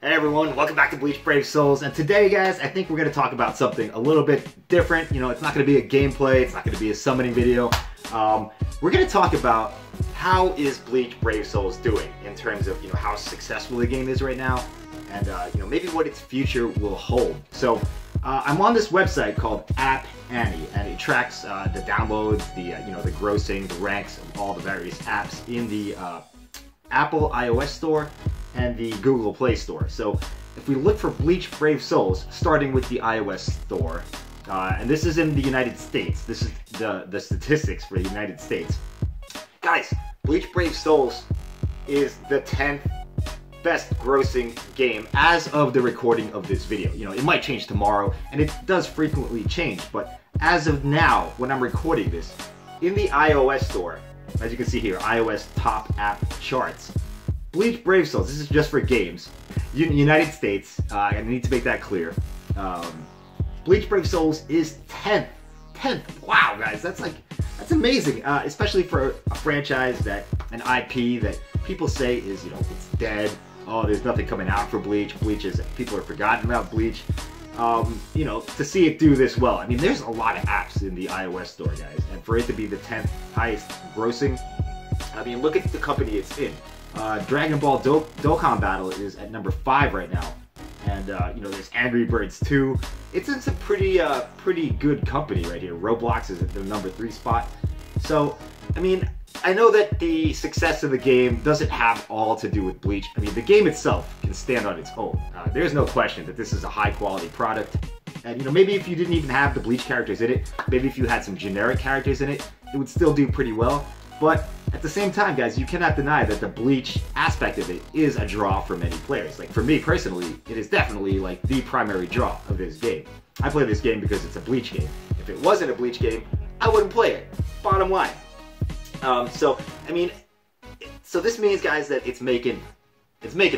Hey everyone, welcome back to Bleach Brave Souls, and today guys, I think we're going to talk about something a little bit different. You know, it's not going to be a gameplay, it's not going to be a summoning video. We're going to talk about how is Bleach Brave Souls doing in terms of, how successful the game is right now, and maybe what its future will hold. So, I'm on this website called App Annie, and it tracks the downloads, the grossing, the ranks of all the various apps in the Apple iOS store and the Google Play Store. So if we look for Bleach Brave Souls, starting with the iOS store, and this is in the United States, this is the statistics for the United States. Guys, Bleach Brave Souls is the 10th best grossing game as of the recording of this video. It might change tomorrow, and it does frequently change, but as of now, when I'm recording this, in the iOS store, as you can see here, iOS top app charts, Bleach Brave Souls, this is just for games, United States, I need to make that clear, Bleach Brave Souls is 10th, wow guys, that's amazing, especially for a franchise an IP that people say is, it's dead, oh, there's nothing coming out for Bleach, people are forgotten about Bleach, to see it do this well. I mean, there's a lot of apps in the iOS store, guys, and for it to be the 10th highest grossing, I mean, look at the company it's in. Dragon Ball Dokkan Battle is at number 5 right now, and there's Angry Birds 2. It's a pretty good company right here. Roblox is at the number 3 spot. So, I mean, I know that the success of the game doesn't have all to do with Bleach. I mean, the game itself can stand on its own. There's no question that this is a high quality product. And maybe if you didn't even have the Bleach characters in it, maybe if you had some generic characters in it, it would still do pretty well. But at the same time, guys, you cannot deny that the Bleach aspect of it is a draw for many players. Like, for me personally, it is definitely like the primary draw of this game. I play this game because it's a Bleach game. If it wasn't a Bleach game, I wouldn't play it. Bottom line. So this means, guys, that it's making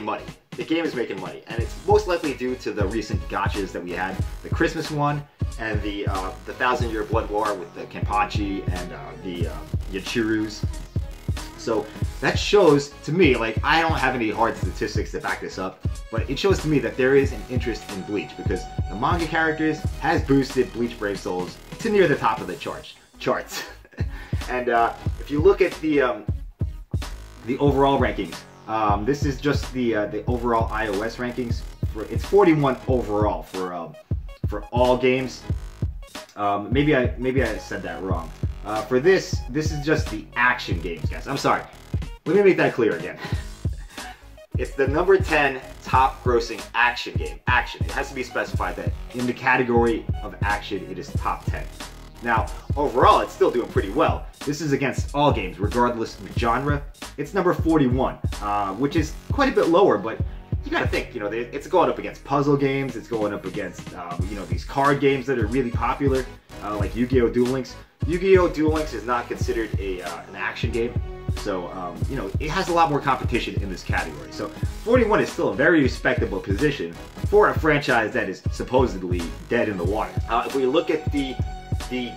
money. The game is making money, and it's most likely due to the recent gachas that we had, the Christmas one, and the 1,000-Year Blood War with the Kenpachi and the Yachirus. So that shows to me, like, I don't have any hard statistics to back this up, but it shows to me that there is an interest in Bleach, because the manga characters has boosted Bleach Brave Souls to near the top of the charts. And if you look at the overall rankings, this is just the overall iOS rankings. It's 41 overall for all games. Maybe I said that wrong. For this is just the action games, guys. I'm sorry. Let me make that clear again. It's the number 10 top grossing action game. Action. It has to be specified that in the category of action, it is top 10. Now, overall, it's still doing pretty well. This is against all games, regardless of genre. It's number 41, which is quite a bit lower, but you gotta think, it's going up against puzzle games, it's going up against, these card games that are really popular, like Yu-Gi-Oh! Duel Links. Yu-Gi-Oh! Duel Links is not considered an action game, so, it has a lot more competition in this category. So, 41 is still a very respectable position for a franchise that is supposedly dead in the water. If we look at the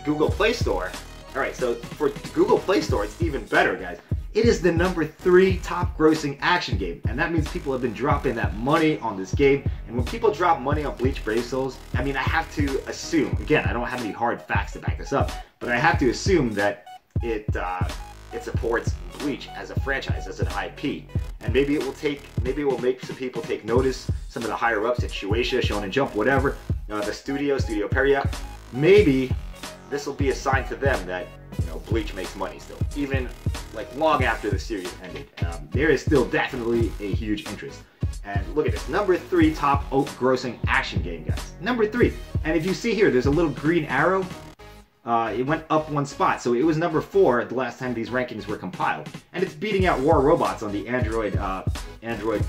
Google Play Store, alright, so for the Google Play Store, it's even better, guys. It is the number 3 top grossing action game, and that means people have been dropping that money on this game. And when people drop money on Bleach Brave Souls, I mean, I have to assume, again, I don't have any hard facts to back this up, but I have to assume that it supports Bleach as a franchise, as an IP. And maybe it will make some people take notice, some of the higher ups at Shueisha, Shonen Jump, whatever, the Studio Peria. Maybe this will be a sign to them that, Bleach makes money still. Even, like, long after the series ended. There is still definitely a huge interest. And look at this, number 3 top grossing action game, guys. Number 3. And if you see here, there's a little green arrow. It went up 1 spot. So it was number 4 the last time these rankings were compiled. And it's beating out War Robots on the Android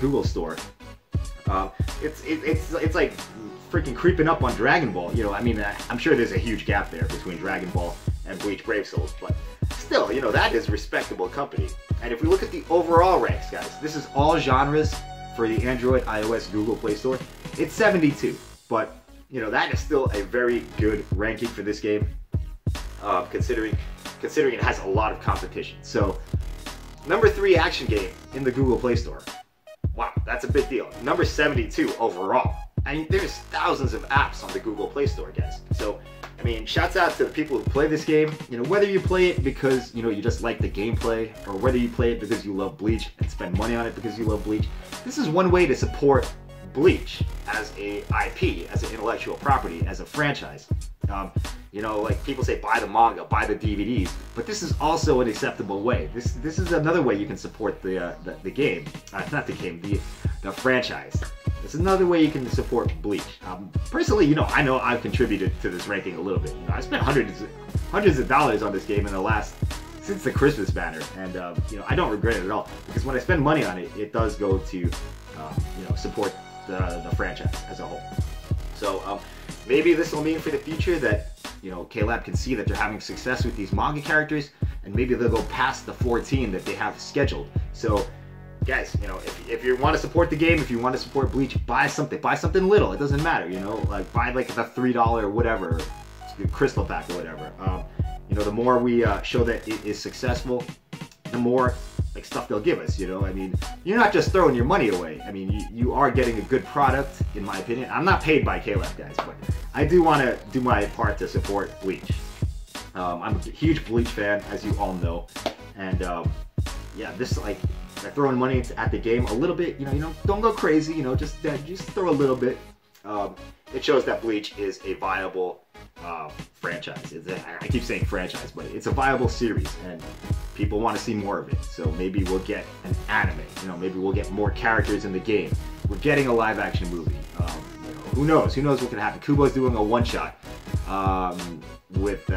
Google store. It's like freaking creeping up on Dragon Ball. I mean, I'm sure there's a huge gap there between Dragon Ball and Bleach Brave Souls, but still, that is respectable company. And if we look at the overall ranks, guys, this is all genres for the Android, iOS, Google Play Store. It's 72, but that is still a very good ranking for this game, considering it has a lot of competition. So, number 3 action game in the Google Play Store. Wow, that's a big deal. Number 72 overall. I mean, there's thousands of apps on the Google Play Store, guys. So, I mean, shouts out to the people who play this game. You know, whether you play it because, you know, you just like the gameplay, or whether you play it because you love Bleach and spend money on it because you love Bleach, this is one way to support Bleach as a IP, as an intellectual property, as a franchise. You know, like people say, buy the manga, buy the DVDs, but this is also an acceptable way. This is another way you can support the game, not the game, the franchise. It's another way you can support Bleach. Personally, you know, I know I've contributed to this ranking a little bit. You know, I spent hundreds of dollars on this game since the Christmas banner, and you know, I don't regret it at all, because when I spend money on it, it does go to you know, support the franchise as a whole. So maybe this will mean for the future that, you know, KLab can see that they're having success with these manga characters, and maybe they'll go past the 14 that they have scheduled. So guys, you know, if you want to support the game, if you want to support Bleach, buy something little. It doesn't matter, you know, like buy like the $3 or whatever, crystal pack or whatever. You know, the more we show that it is successful, the more like stuff they'll give us, you know. I mean, you're not just throwing your money away. I mean, you are getting a good product, in my opinion. I'm not paid by KLab, guys, but I do want to do my part to support Bleach. I'm a huge Bleach fan, as you all know, and yeah, this, like, throwing money at the game a little bit, you know, don't go crazy, you know, just throw a little bit. It shows that Bleach is a viable franchise. I keep saying franchise, but it's a viable series, and people want to see more of it. So maybe we'll get an anime, you know, maybe we'll get more characters in the game. We're getting a live action movie. You know, who knows what can happen. Kubo's doing a one-shot with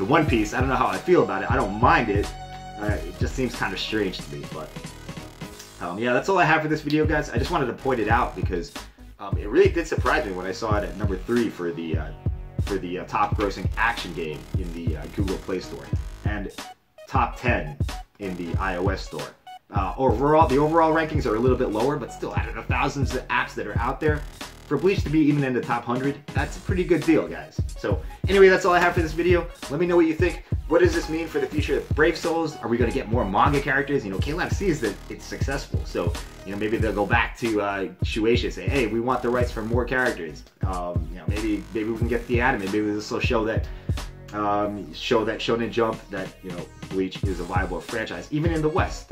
One Piece. I don't know how I feel about it. I don't mind it. It just seems kind of strange to me, but yeah, that's all I have for this video, guys. I just wanted to point it out because it really did surprise me when I saw it at number 3 for the top grossing action game in the Google Play Store, and top 10 in the iOS store. Overall, the overall rankings are a little bit lower, but still, out of the thousands of apps that are out there, for Bleach to be even in the top 100, that's a pretty good deal, guys. So anyway, that's all I have for this video. Let me know what you think. What does this mean for the future of Brave Souls? Are we going to get more manga characters? You know, KLab sees that it's successful, so, you know, maybe they'll go back to Shueisha and say, hey, we want the rights for more characters. You know, maybe we can get the anime. Maybe this will show that Shonen Jump that, you know, Bleach is a viable franchise, even in the West.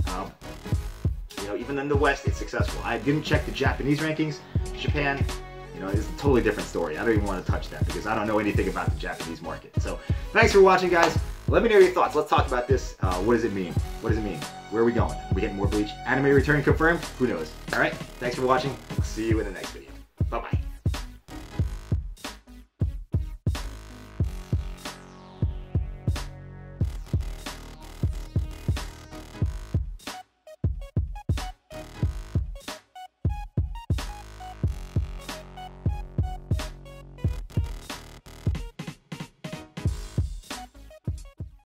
You know, even in the West, it's successful. I didn't check the Japanese rankings. Japan, you know, it's a totally different story. I don't even want to touch that because I don't know anything about the Japanese market. So, thanks for watching, guys. Let me know your thoughts. Let's talk about this. What does it mean? What does it mean? Where are we going? Are we getting more Bleach? Anime return confirmed? Who knows? All right. Thanks for watching. I'll see you in the next video. Bye-bye.